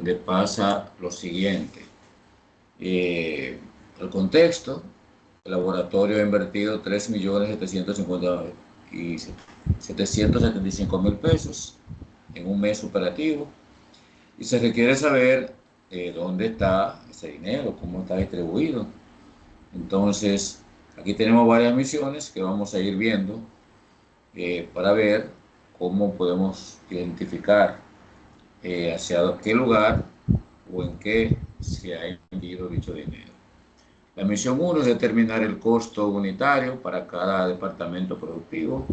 donde pasa lo siguiente. El contexto: el laboratorio ha invertido 3.775.000 pesos en un mes operativo y se requiere saber dónde está ese dinero, cómo está distribuido. Entonces, aquí tenemos varias misiones que vamos a ir viendo para ver cómo podemos identificar hacia qué lugar o en qué se ha invertido dicho dinero. La misión 1 es determinar el costo unitario para cada departamento productivo.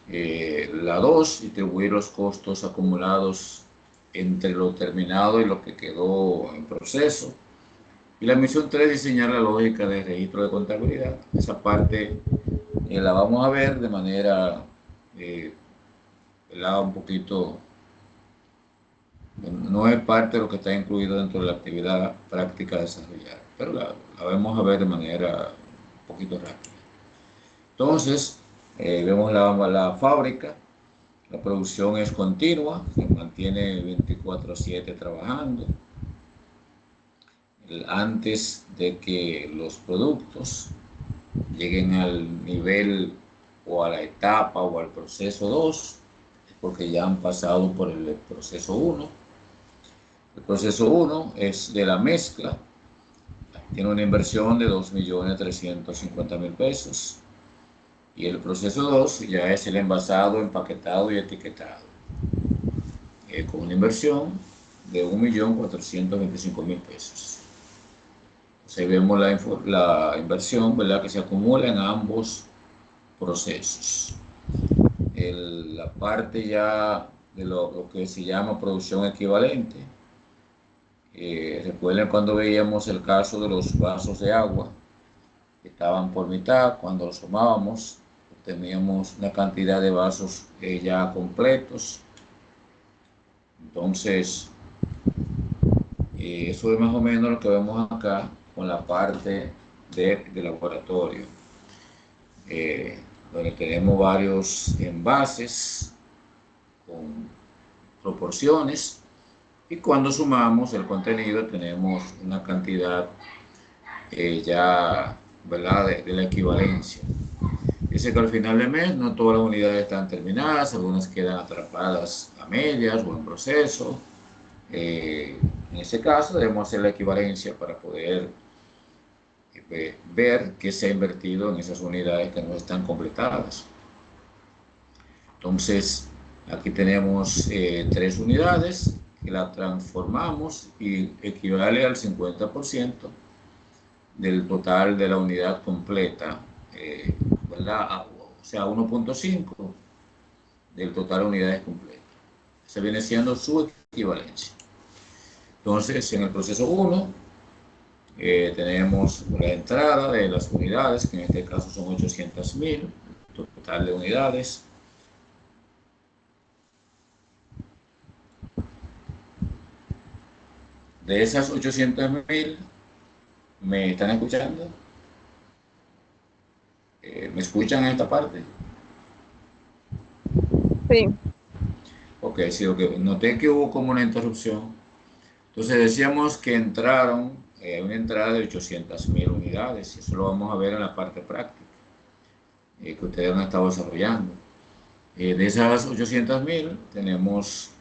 La 2, distribuir los costos acumulados entre lo terminado y lo que quedó en proceso. Y la misión 3, diseñar la lógica de registro de contabilidad. Esa parte la vamos a ver de manera un poquito, no es parte de lo que está incluido dentro de la actividad práctica desarrollada, pero la vamos a ver de manera un poquito rápida. Entonces, vemos la fábrica. La producción es continua, se mantiene 24/7 trabajando. Antes de que los productos lleguen al nivel o a la etapa o al proceso 2, es porque ya han pasado por el proceso 1. El proceso 1 es de la mezcla, tiene una inversión de 2.350.000 pesos. Y el proceso 2 ya es el envasado, empaquetado y etiquetado, con una inversión de 1.425.000 pesos. Entonces vemos la inversión, ¿verdad?, que se acumula en ambos procesos. La parte ya de lo que se llama producción equivalente. Recuerden cuando veíamos el caso de los vasos de agua, que estaban por mitad. Cuando los sumábamos, teníamos una cantidad de vasos ya completos. Entonces, eso es más o menos lo que vemos acá con la parte de laboratorio, donde tenemos varios envases con proporciones, y cuando sumamos el contenido tenemos una cantidad ya, ¿verdad?, de la equivalencia. Dice que al final del mes no todas las unidades están terminadas, algunas quedan atrapadas a medias o en proceso. En ese caso debemos hacer la equivalencia para poder ver qué se ha invertido en esas unidades que no están completadas. Entonces, aquí tenemos 3 unidades que la transformamos y equivale al 50% del total de la unidad completa, ¿verdad? O sea, 1.5 del total de unidades completas. Se viene siendo su equivalencia. Entonces, en el proceso 1, tenemos la entrada de las unidades, que en este caso son 800.000, total de unidades. De esas 800.000, ¿me están escuchando? ¿Me escuchan en esta parte? Sí. Ok, sí, ok. Noté que hubo como una interrupción. Entonces decíamos que entraron una entrada de 800.000 unidades, y eso lo vamos a ver en la parte práctica que ustedes han estado desarrollando. De esas 800.000 tenemos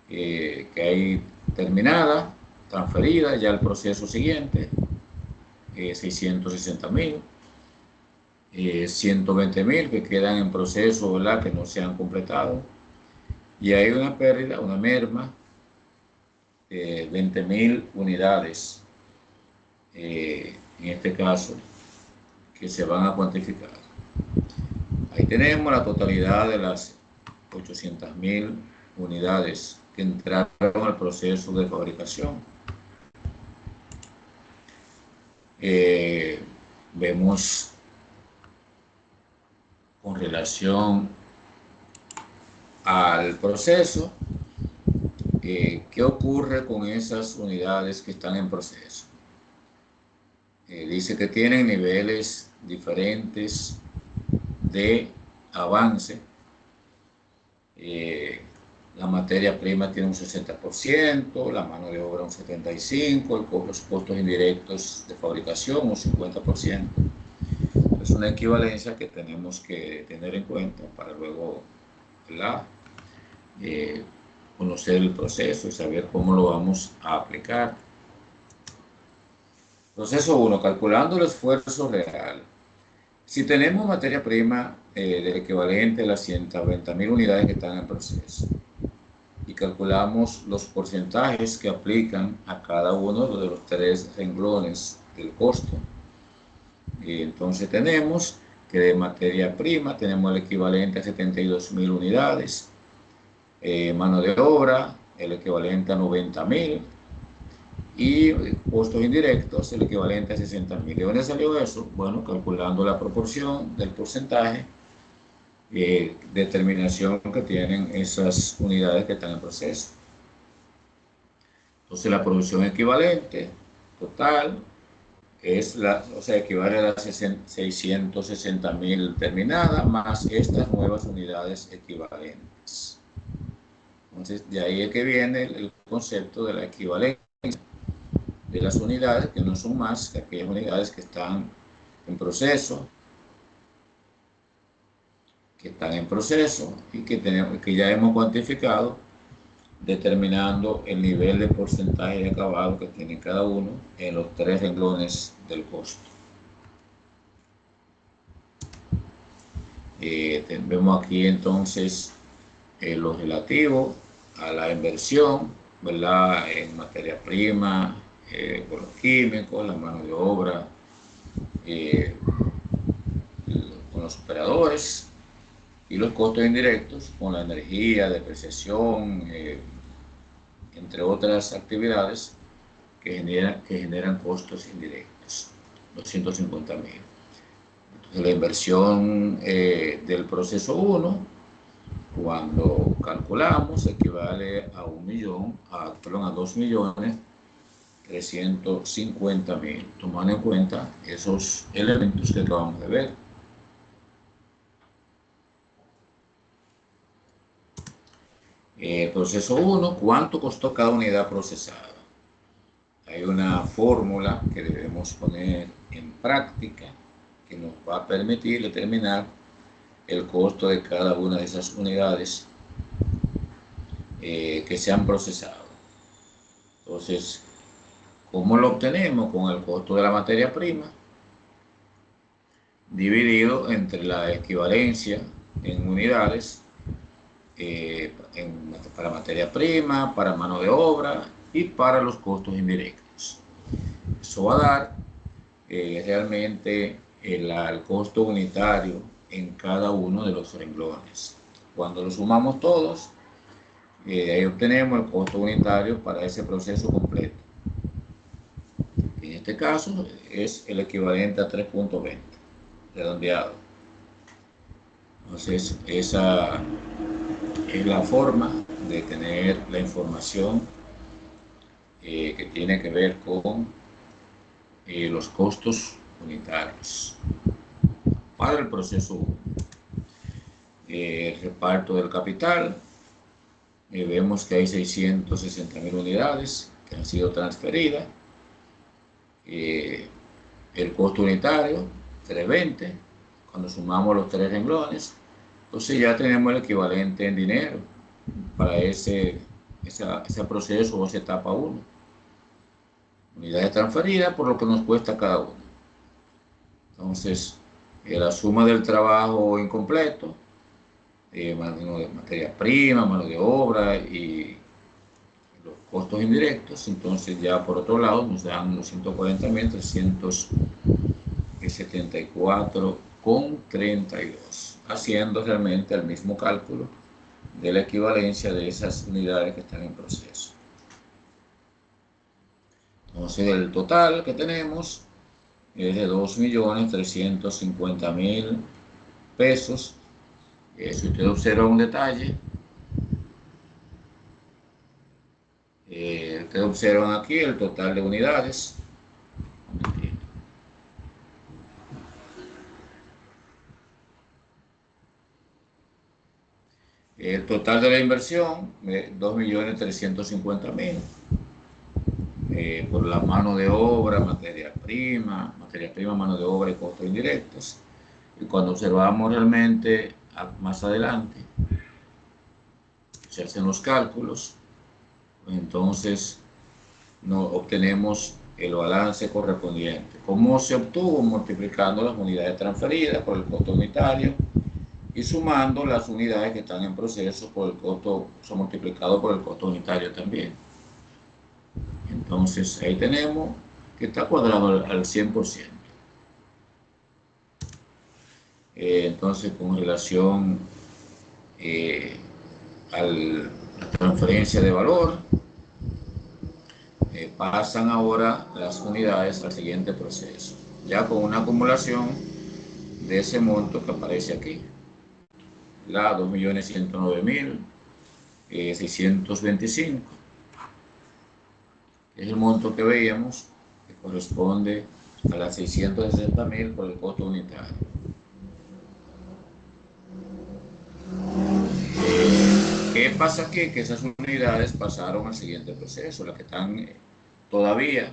que hay terminada, transferida, ya el proceso siguiente, 660.000, 120.000 que quedan en proceso, ¿verdad?, que no se han completado, y hay una pérdida, una merma, 20.000 unidades, en este caso, que se van a cuantificar. Ahí tenemos la totalidad de las 800.000 unidades que entraron al proceso de fabricación. Vemos con relación al proceso qué ocurre con esas unidades que están en proceso. Dice que tienen niveles diferentes de avance. La materia prima tiene un 60%, la mano de obra un 75%, los costos indirectos de fabricación un 50%. Es una equivalencia que tenemos que tener en cuenta para luego, ¿verdad? Eh, conocer el proceso y saber cómo lo vamos a aplicar. Proceso 1, calculando el esfuerzo real. Si tenemos materia prima del equivalente a las 120.000 unidades que están en proceso y calculamos los porcentajes que aplican a cada uno de los tres renglones del costo, entonces tenemos que de materia prima tenemos el equivalente a 72.000 unidades, mano de obra el equivalente a 90.000 y costos indirectos el equivalente a 60.000. ¿De dónde salió eso? Bueno, calculando la proporción del porcentaje, determinación que tienen esas unidades que están en proceso. Entonces la producción equivalente total es o sea, equivale a las 660.000 terminadas más estas nuevas unidades equivalentes. Entonces de ahí es que viene el concepto de la equivalencia de las unidades, que no son más que aquellas unidades que están en proceso, y que ya hemos cuantificado determinando el nivel de porcentaje de acabado que tiene cada uno en los tres renglones del costo. Vemos aquí entonces lo relativo a la inversión, ¿verdad? En materia prima, con los químicos, la mano de obra, con los operadores y los costos indirectos con la energía, depreciación, entre otras actividades que generan costos indirectos, 250.000. Entonces la inversión del proceso 1, cuando calculamos, equivale a 2.350.000, tomando en cuenta esos elementos que acabamos de ver. Proceso 1, ¿cuánto costó cada unidad procesada? Hay una fórmula que debemos poner en práctica que nos va a permitir determinar el costo de cada una de esas unidades que se han procesado. Entonces, ¿cómo lo obtenemos? Con el costo de la materia prima dividido entre la equivalencia en unidades para materia prima, para mano de obra y para los costos indirectos. Eso va a dar realmente el costo unitario en cada uno de los renglones. Cuando lo sumamos todos, ahí obtenemos el costo unitario para ese proceso completo. En este caso es el equivalente a 3.20, redondeado. Entonces, esa es la forma de tener la información que tiene que ver con los costos unitarios para el proceso 1. El reparto del capital, vemos que hay 660.000 unidades que han sido transferidas. El costo unitario, 320, cuando sumamos los tres renglones, entonces ya tenemos el equivalente en dinero para ese proceso o esa etapa 1. Unidades transferidas por lo que nos cuesta cada uno. Entonces, la suma del trabajo incompleto, materia prima, mano de obra y los costos indirectos, entonces ya por otro lado nos dan unos 140.374,32, haciendo realmente el mismo cálculo de la equivalencia de esas unidades que están en proceso. Entonces el total que tenemos es de 2.350.000 pesos. Si usted observa un detalle, ustedes observan aquí el total de unidades. El El total de la inversión, 2.350.000, por la mano de obra, materia prima, mano de obra y costos indirectos. Y cuando observamos realmente más adelante, se hacen los cálculos, pues entonces obtenemos el balance correspondiente. ¿Cómo se obtuvo? Multiplicando las unidades transferidas por el costo unitario y sumando las unidades que están en proceso por el costo, son multiplicado por el costo unitario también. Entonces ahí tenemos que está cuadrado al 100%. Entonces, con relación a la transferencia de valor, pasan ahora las unidades al siguiente proceso, ya con una acumulación de ese monto que aparece aquí, la 2.109.625, es el monto que veíamos, que corresponde a las 660.000 por el costo unitario. ¿Qué pasa aquí? Que esas unidades pasaron al siguiente proceso, las que están todavía,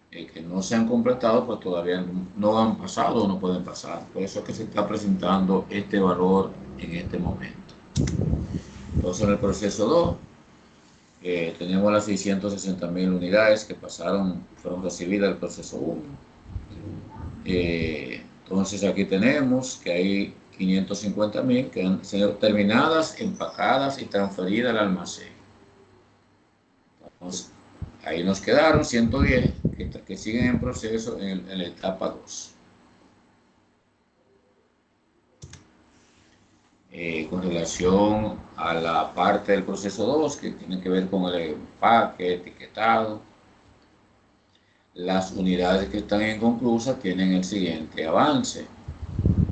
que no se han completado, pues todavía no han pasado o no pueden pasar. Por eso es que se está presentando este valor en este momento. Entonces, en el proceso 2, tenemos las 660.000 unidades que fueron recibidas del proceso 1. Entonces, aquí tenemos que hay 550.000 que han sido terminadas, empacadas y transferidas al almacén. Entonces, ahí nos quedaron 110 que siguen en proceso en la etapa 2. Con relación a la parte del proceso 2, que tiene que ver con el empaque, etiquetado, las unidades que están inconclusas tienen el siguiente avance.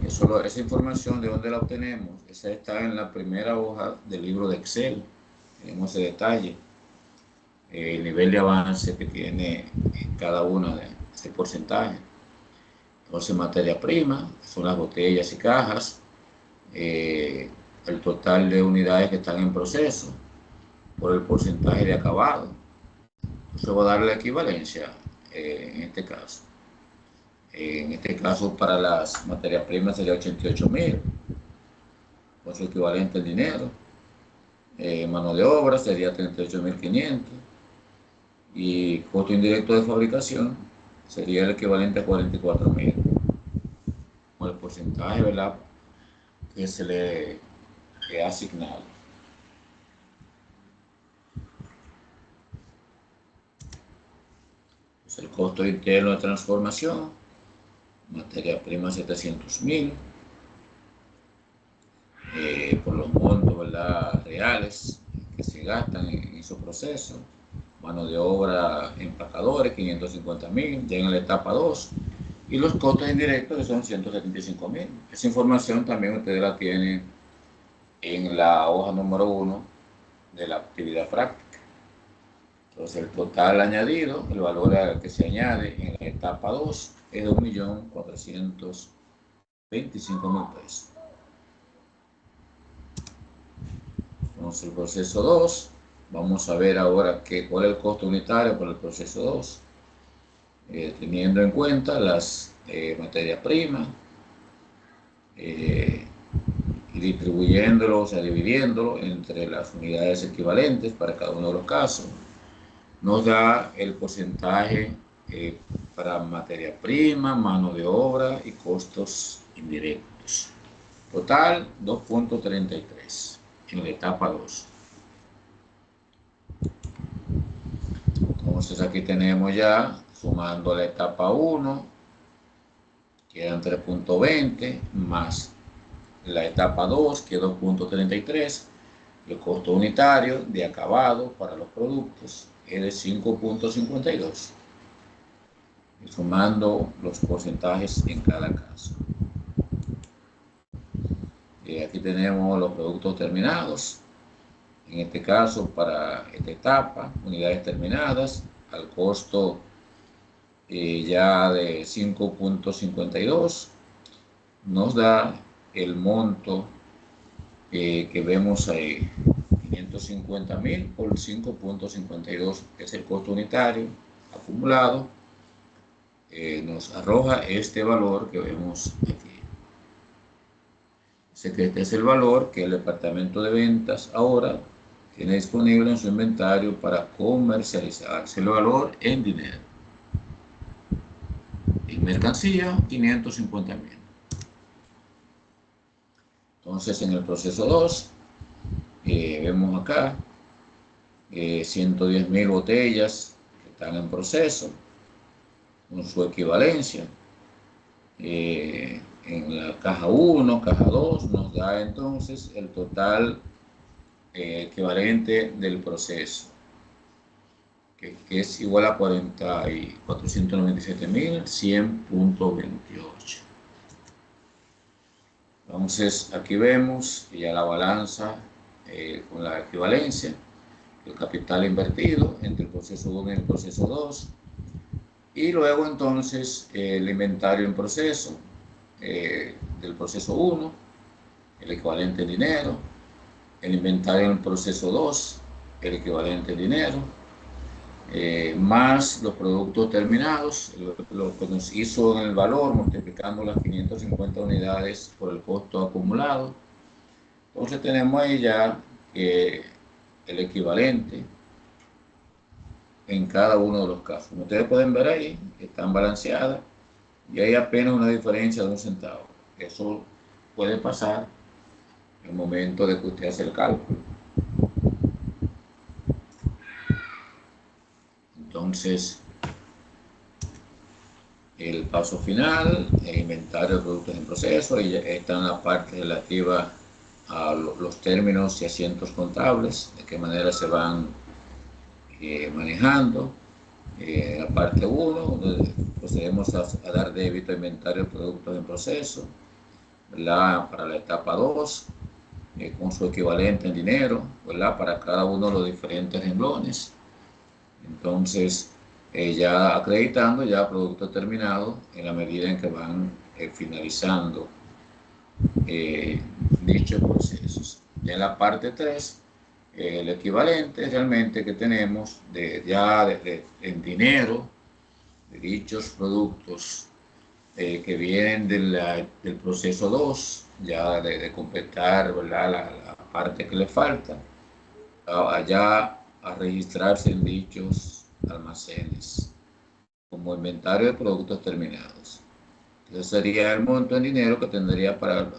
Esa información, ¿de dónde la obtenemos? Esa está en la primera hoja del libro de Excel. Tenemos ese detalle, el nivel de avance que tiene cada una de ese porcentaje. Entonces, materia prima, son las botellas y cajas, el total de unidades que están en proceso por el porcentaje de acabado. Entonces, voy a darle la equivalencia en este caso. En este caso, para las materias primas sería 88.000, con su equivalente en dinero. Mano de obra sería 38.500 y costo indirecto de fabricación sería el equivalente a 44.000, con el porcentaje, ¿verdad?, que se le ha asignado. Pues el costo interno de transformación, materia prima 700.000, por los montos, ¿verdad?, reales que se gastan en esos procesos. Mano de obra, empacadores, 550.000, ya en la etapa 2. Y los costos indirectos, que son 175.000. Esa información también ustedes la tienen en la hoja número 1 de la actividad práctica. Entonces, el total añadido, el valor que se añade en la etapa 2, es de 1.425.000 pesos. Entonces, el proceso 2, vamos a ver ahora cuál es el costo unitario por el proceso 2, teniendo en cuenta las materias primas, y distribuyéndolo, o sea, dividiéndolo entre las unidades equivalentes para cada uno de los casos. Nos da el porcentaje para materia prima, mano de obra y costos indirectos. Total, 2.33 en la etapa 2. Entonces aquí tenemos ya, sumando la etapa 1, quedan 3.20 más la etapa 2, que es 2.33. El costo unitario de acabado para los productos es de 5.52. Sumando los porcentajes en cada caso. Aquí tenemos los productos terminados. En este caso, para esta etapa, unidades terminadas, al costo ya de 5.52, nos da el monto que vemos ahí, 550.000 por 5.52 es el costo unitario acumulado, nos arroja este valor que vemos aquí. Sé que este es el valor que el departamento de ventas ahora tiene disponible en su inventario para comercializar. Es el valor en dinero. En mercancía, 550.000. Entonces, en el proceso 2, vemos acá 110.000 botellas que están en proceso, con su equivalencia. En la caja 1, caja 2, nos da entonces el total equivalente del proceso, que es igual a 497.100.28. Entonces aquí vemos ya la balanza con la equivalencia, el capital invertido entre el proceso 1 y el proceso 2, y luego entonces el inventario en proceso del proceso 1, el equivalente en dinero, el inventario en el proceso 2, el equivalente en dinero, más los productos terminados, lo que nos hizo en el valor, multiplicando las 550 unidades por el costo acumulado. Entonces tenemos ahí ya el equivalente en cada uno de los casos. Como ustedes pueden ver ahí, están balanceadas y hay apenas una diferencia de 1 centavo. Eso puede pasar en el momento de que usted hace el cálculo. Entonces, el paso final, el inventario de productos en proceso, y está en la parte relativa a los términos y asientos contables, de qué manera se van manejando. La parte 1, procedemos a dar débito a inventario de productos en proceso, ¿verdad? Para la etapa 2, con su equivalente en dinero, ¿verdad? Para cada uno de los diferentes renglones. Entonces, ya acreditando ya producto terminado en la medida en que van finalizando dichos procesos. Ya en la parte 3, el equivalente realmente que tenemos en dinero de dichos productos que vienen del proceso 2, ya de completar, ¿verdad? La parte que le falta, allá a registrarse en dichos almacenes como inventario de productos terminados. Ese sería el monto en dinero que tendría para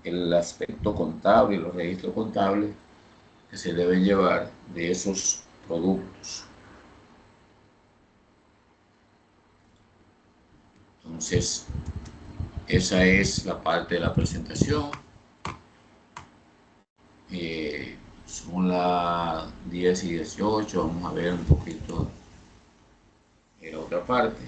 el aspecto contable y los registros contables que se deben llevar de esos productos. Entonces, esa es la parte de la presentación. Son las 10:18, vamos a ver un poquito de la otra parte.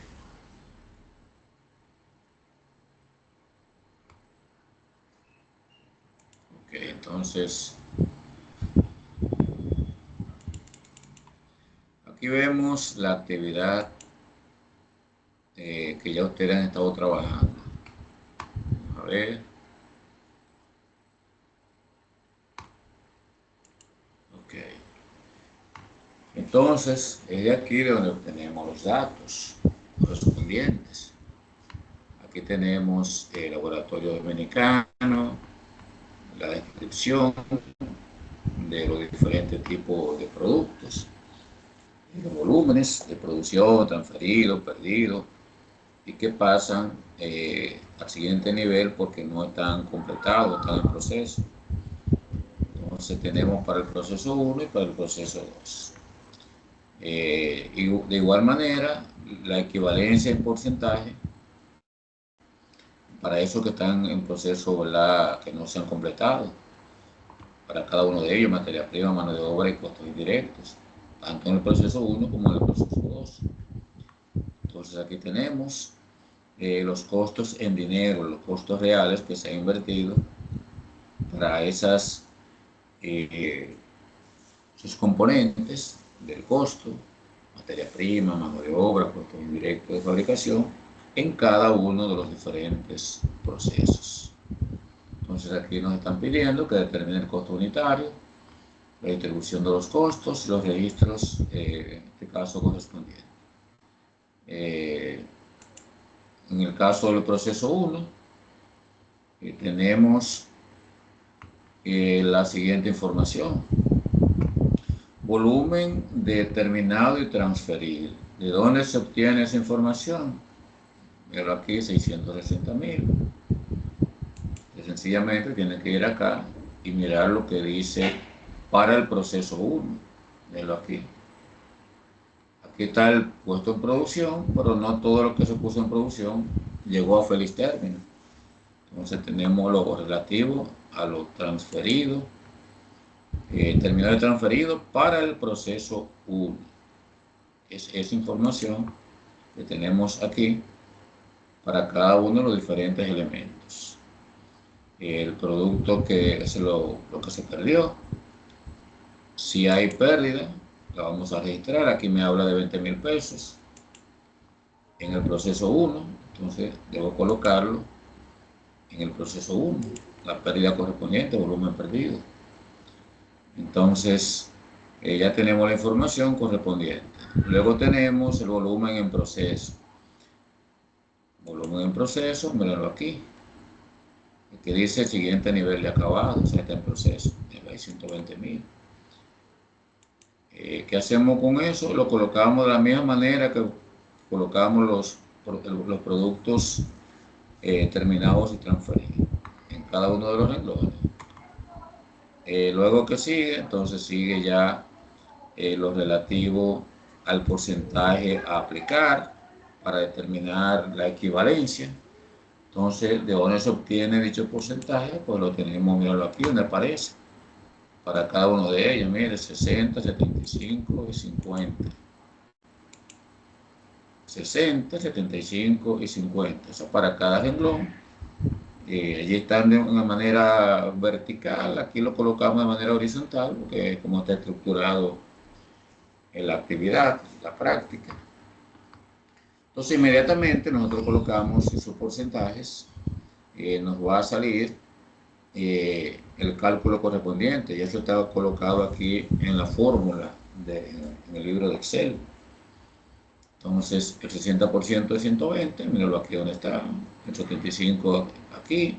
Ok, entonces aquí vemos la actividad que ya ustedes han estado trabajando. A ver. Ok. Entonces, es de aquí de donde obtenemos los datos correspondientes. Aquí tenemos el laboratorio dominicano, la descripción de los diferentes tipos de productos, los volúmenes de producción, transferidos, perdidos, y que pasan al siguiente nivel porque no están completados, están en proceso. Entonces tenemos para el proceso 1 y para el proceso 2. Y de igual manera, la equivalencia en porcentaje para esos que están en proceso, ¿verdad?, que no se han completado. Para cada uno de ellos, materia prima, mano de obra y costos indirectos, tanto en el proceso 1 como en el proceso 2. Entonces aquí tenemos los costos en dinero, los costos reales que se han invertido para esos componentes del costo, materia prima, mano de obra, costos indirectos de fabricación, en cada uno de los diferentes procesos. Entonces aquí nos están pidiendo que determine el costo unitario, la distribución de los costos y los registros, en este caso correspondiente. En el caso del proceso 1, tenemos la siguiente información. Volumen determinado y transferido. ¿De dónde se obtiene esa información? Míralo aquí, 660.000. Sencillamente tiene que ir acá y mirar lo que dice para el proceso 1. Míralo aquí. Aquí está el puesto en producción, pero no todo lo que se puso en producción llegó a feliz término. Entonces tenemos lo relativo a lo transferido, terminado y transferido para el proceso 1. Es esa información que tenemos aquí para cada uno de los diferentes elementos. El producto que es lo que se perdió. Si hay pérdida, la vamos a registrar. Aquí me habla de 20.000 pesos en el proceso 1. Entonces debo colocarlo en el proceso 1. La pérdida correspondiente, volumen perdido. Entonces ya tenemos la información correspondiente. Luego tenemos el volumen en proceso. Volumen en proceso, míralo aquí. Que dice el siguiente nivel de acabado, o sea, está en proceso, hay 120.000. ¿Qué hacemos con eso? Lo colocamos de la misma manera que colocamos los productos terminados y transferidos en cada uno de los renglones. Luego que sigue, entonces sigue ya lo relativo al porcentaje a aplicar para determinar la equivalencia. Entonces, ¿de dónde se obtiene dicho porcentaje? Pues lo tenemos, míralo aquí donde aparece. Para cada uno de ellos, mire, 60, 75 y 50. 60, 75 y 50. Eso para cada renglón. Allí están de una manera vertical. Aquí lo colocamos de manera horizontal, porque es como está estructurado en la actividad, la práctica. Entonces, inmediatamente nosotros colocamos esos porcentajes. Nos va a salir el cálculo correspondiente, y eso está colocado aquí en la fórmula en el libro de Excel. Entonces el 60% de 120, míralo aquí donde está, el 75 aquí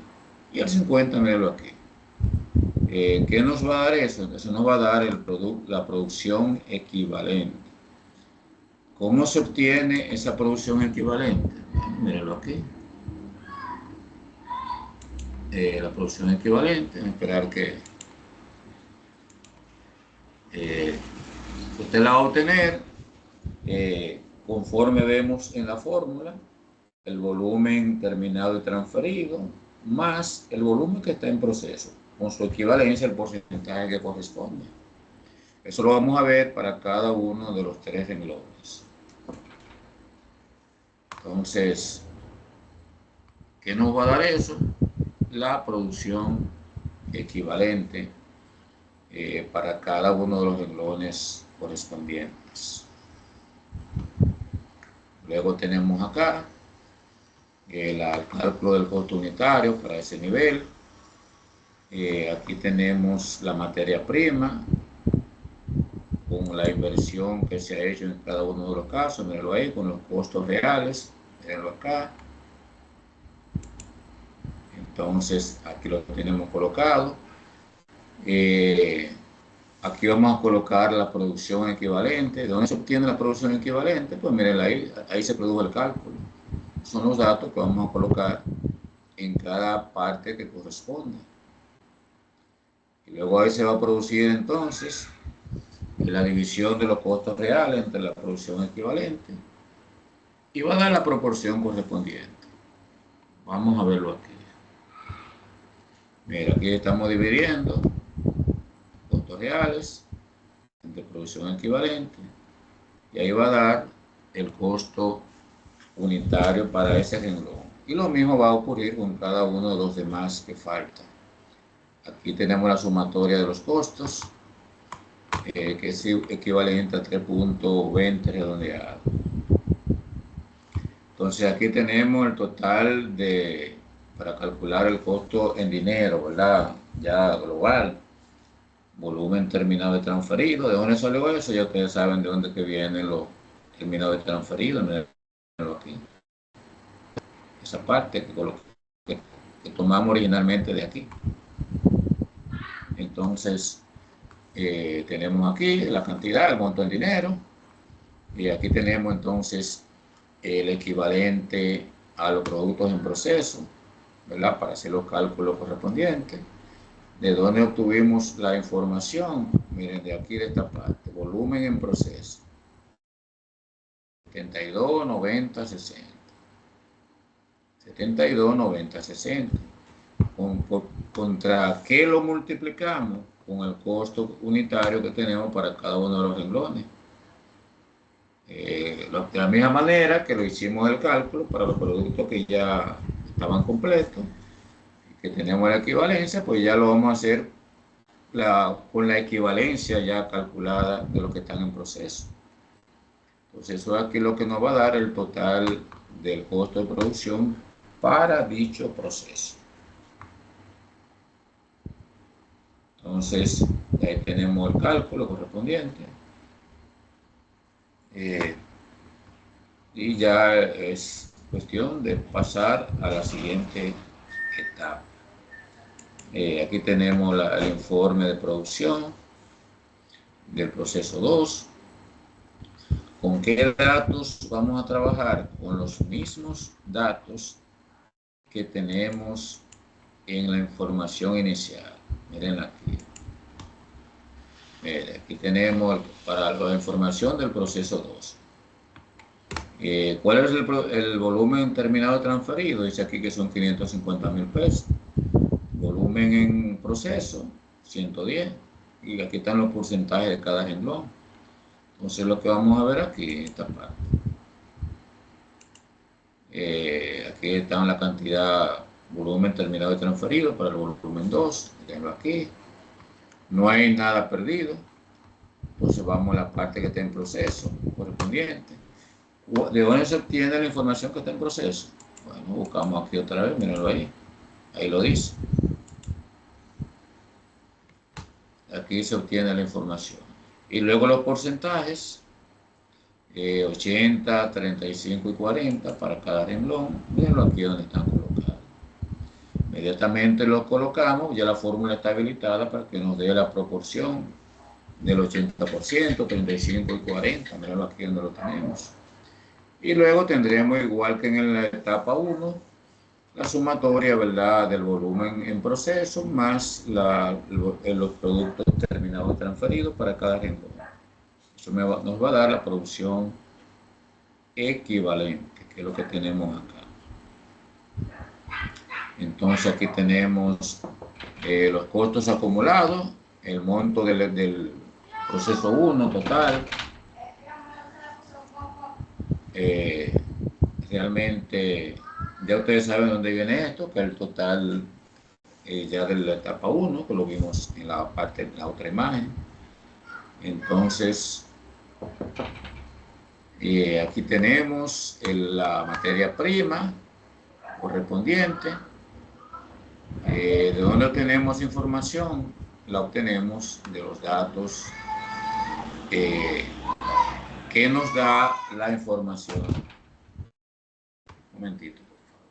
y el 50, míralo aquí. ¿Qué nos va a dar eso? Eso nos va a dar la producción equivalente. ¿Cómo se obtiene esa producción equivalente? Míralo aquí. La producción equivalente, esperar que usted la va a obtener conforme vemos en la fórmula, el volumen terminado y transferido más el volumen que está en proceso, con su equivalencia al porcentaje que corresponde. Eso lo vamos a ver para cada uno de los 3 renglones. Entonces, ¿qué nos va a dar eso? La producción equivalente para cada uno de los renglones correspondientes. Luego tenemos acá el cálculo del costo unitario para ese nivel. Aquí tenemos la materia prima con la inversión que se ha hecho en cada uno de los casos. Mírenlo ahí con los costos reales. Mírenlo acá. Entonces aquí lo tenemos colocado. Aquí vamos a colocar la producción equivalente. ¿De dónde se obtiene la producción equivalente? Pues miren, ahí se produjo el cálculo. Son los datos que vamos a colocar en cada parte que corresponde. Y luego ahí se va a producir entonces la división de los costos reales entre la producción equivalente y va a dar la proporción correspondiente. Vamos a verlo aquí. Mira, aquí estamos dividiendo costos reales entre producción equivalente y ahí va a dar el costo unitario para ese renglón. Y lo mismo va a ocurrir con cada uno de los demás que faltan. Aquí tenemos la sumatoria de los costos, que es equivalente a 3.20 redondeado. Entonces aquí tenemos el total para calcular el costo en dinero, ¿verdad? Ya global, volumen terminado y transferido. ¿De dónde salió eso? Ya ustedes saben de dónde que vienen los terminados y transferidos. Aquí. Esa parte que tomamos originalmente de aquí. Entonces, tenemos aquí la cantidad, el monto en dinero, y aquí tenemos entonces el equivalente a los productos en proceso, ¿verdad? Para hacer los cálculos correspondientes. ¿De dónde obtuvimos la información? Miren, de aquí, de esta parte, volumen en proceso. 72, 90, 60. 72, 90, 60. ¿Contra qué lo multiplicamos? Con el costo unitario que tenemos para cada uno de los renglones. De la misma manera que lo hicimos el cálculo para los productos que ya estaban completos, que tenemos la equivalencia, pues ya lo vamos a hacer con la equivalencia ya calculada de los que están en proceso. Entonces eso es aquí lo que nos va a dar el total del costo de producción para dicho proceso. Entonces ahí tenemos el cálculo correspondiente. Y ya es cuestión de pasar a la siguiente etapa. Aquí tenemos el informe de producción del proceso 2. ¿Con qué datos vamos a trabajar? Con los mismos datos que tenemos en la información inicial. Miren aquí. Miren, aquí tenemos para la información del proceso 2. ¿Cuál es el volumen terminado transferido? Dice aquí que son 550,000 pesos. Volumen en proceso, 110. Y aquí están los porcentajes de cada renglón. Entonces lo que vamos a ver aquí en esta parte. Aquí está la cantidad, volumen terminado y transferido para el volumen 2. Tengo aquí. No hay nada perdido. Entonces vamos a la parte que está en proceso correspondiente. ¿De dónde se obtiene la información que está en proceso? Bueno, buscamos aquí otra vez, mírenlo ahí. Ahí lo dice. Aquí se obtiene la información. Y luego los porcentajes, 80, 35 y 40 para cada renglón. Mírenlo aquí donde están colocados. Inmediatamente los colocamos, ya la fórmula está habilitada para que nos dé la proporción del 80%, 35 y 40. Mírenlo aquí donde lo tenemos. Y luego tendremos, igual que en la etapa 1, la sumatoria, ¿verdad?, del volumen en proceso más los productos terminados y transferidos para cada renglón. Eso nos va a dar la producción equivalente, que es lo que tenemos acá. Entonces aquí tenemos los costos acumulados, el monto del proceso 1 total. Realmente ya ustedes saben dónde viene esto, que es el total ya de la etapa 1, que lo vimos en la parte de la otra imagen. Entonces aquí tenemos la materia prima correspondiente. ¿De dónde obtenemos información? La obtenemos de los datos que nos da la información. Un momentito, por favor.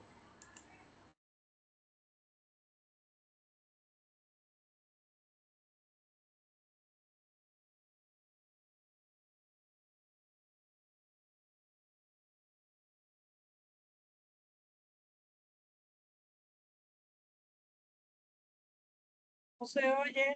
No se oye.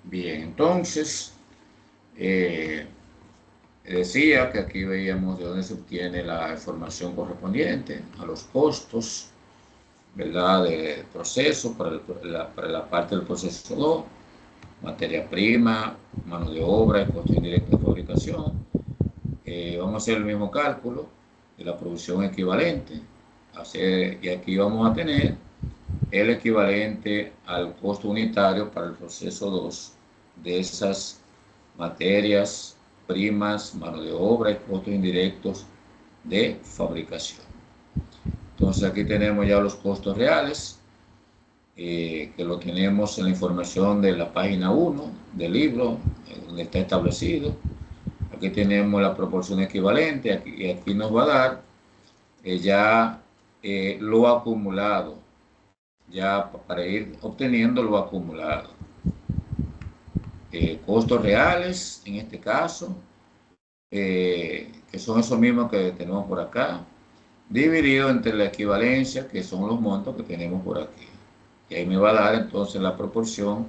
Bien, entonces decía que aquí veíamos de dónde se obtiene la información correspondiente a los costos, ¿verdad?, de proceso para la parte del proceso 2, materia prima, mano de obra y costo indirecto de fabricación. Vamos a hacer el mismo cálculo de la producción equivalente. Y aquí vamos a tener el equivalente al costo unitario para el proceso 2 de esas materias primas, mano de obra y costos indirectos de fabricación. Entonces aquí tenemos ya los costos reales, que lo tenemos en la información de la página 1 del libro, donde está establecido. Aquí tenemos la proporción equivalente y aquí nos va a dar ya lo acumulado, ya para ir obteniendo lo acumulado. Costos reales, en este caso, que son esos mismos que tenemos por acá, dividido entre la equivalencia, que son los montos que tenemos por aquí. Y ahí me va a dar entonces la proporción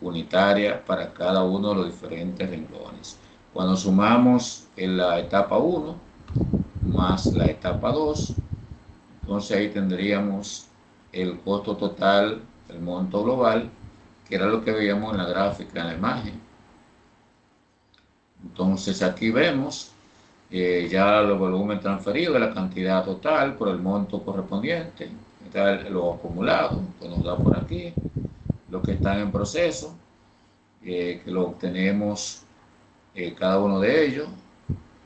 unitaria para cada uno de los diferentes renglones. Cuando sumamos en la etapa 1 más la etapa 2, entonces ahí tendríamos el costo total, el monto global, que era lo que veíamos en la gráfica, en la imagen. Entonces aquí vemos ya el volumen transferido, la cantidad total por el monto correspondiente, está lo acumulado, que nos da por aquí, lo que están en proceso, que lo obtenemos cada uno de ellos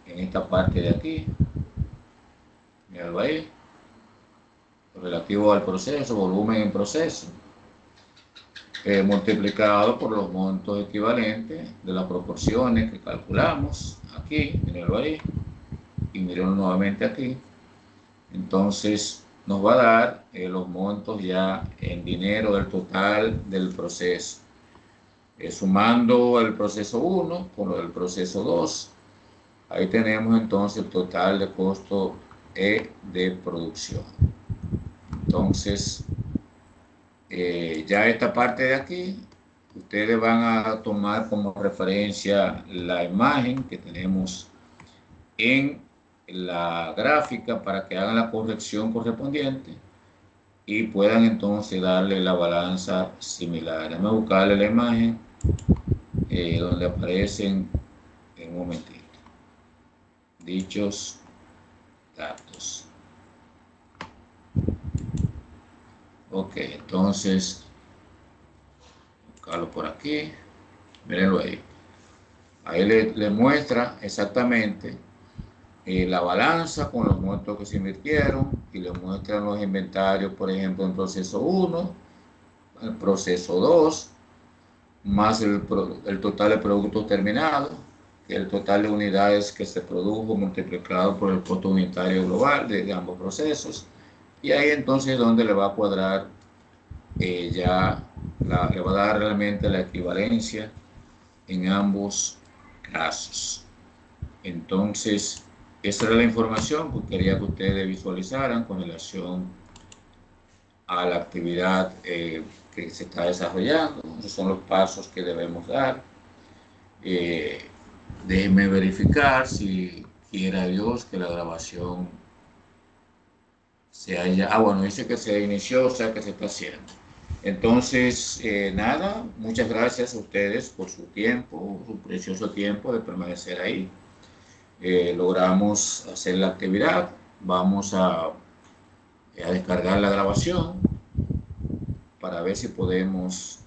en esta parte de aquí. Míralo ahí, relativo al proceso, volumen en proceso, multiplicado por los montos equivalentes de las proporciones que calculamos aquí, míralo ahí, y míralo nuevamente aquí. Entonces nos va a dar los montos ya en dinero del total del proceso. Sumando el proceso 1 con lo del proceso 2, ahí tenemos entonces el total de costo de producción. Entonces, ya esta parte de aquí, ustedes van a tomar como referencia la imagen que tenemos en la gráfica para que hagan la corrección correspondiente y puedan entonces darle la balanza similar. Déjame buscarle la imagen donde aparecen en un momentito dichos datos. Ok, entonces buscarlo por aquí, mírenlo ahí. Ahí le muestra exactamente la balanza con los montos que se invirtieron y le muestran los inventarios, por ejemplo, en proceso 1, el proceso 2, más el total de productos terminados, que el total de unidades que se produjo multiplicado por el costo unitario global de ambos procesos. Y ahí entonces donde le va a cuadrar ya, le va a dar realmente la equivalencia en ambos casos. Entonces, esa era la información que quería que ustedes visualizaran con relación a la actividad que se está desarrollando. Esos son los pasos que debemos dar. Déjenme verificar si quiera Dios que la grabación se haya... Ah, bueno, dice que se inició, o sea que se está haciendo. Entonces, nada, muchas gracias a ustedes por su tiempo, su precioso tiempo de permanecer ahí. Logramos hacer la actividad. Vamos a descargar la grabación para ver si podemos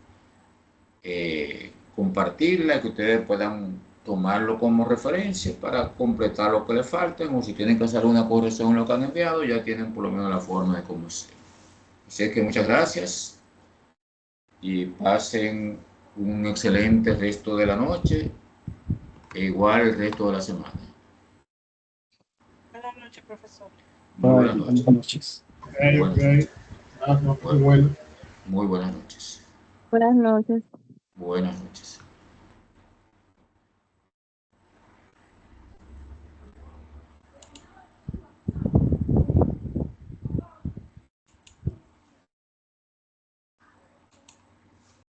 compartirla, que ustedes puedan tomarlo como referencia para completar lo que les falten, o si tienen que hacer una corrección en lo que han enviado, ya tienen por lo menos la forma de cómo hacer. Así que muchas gracias y pasen un excelente resto de la noche e igual el resto de la semana. Buenas noches, profesor. Muy buenas noches. Buenas noches. Muy buenas noches. Muy bueno. Muy buenas noches. Buenas noches. Buenas noches.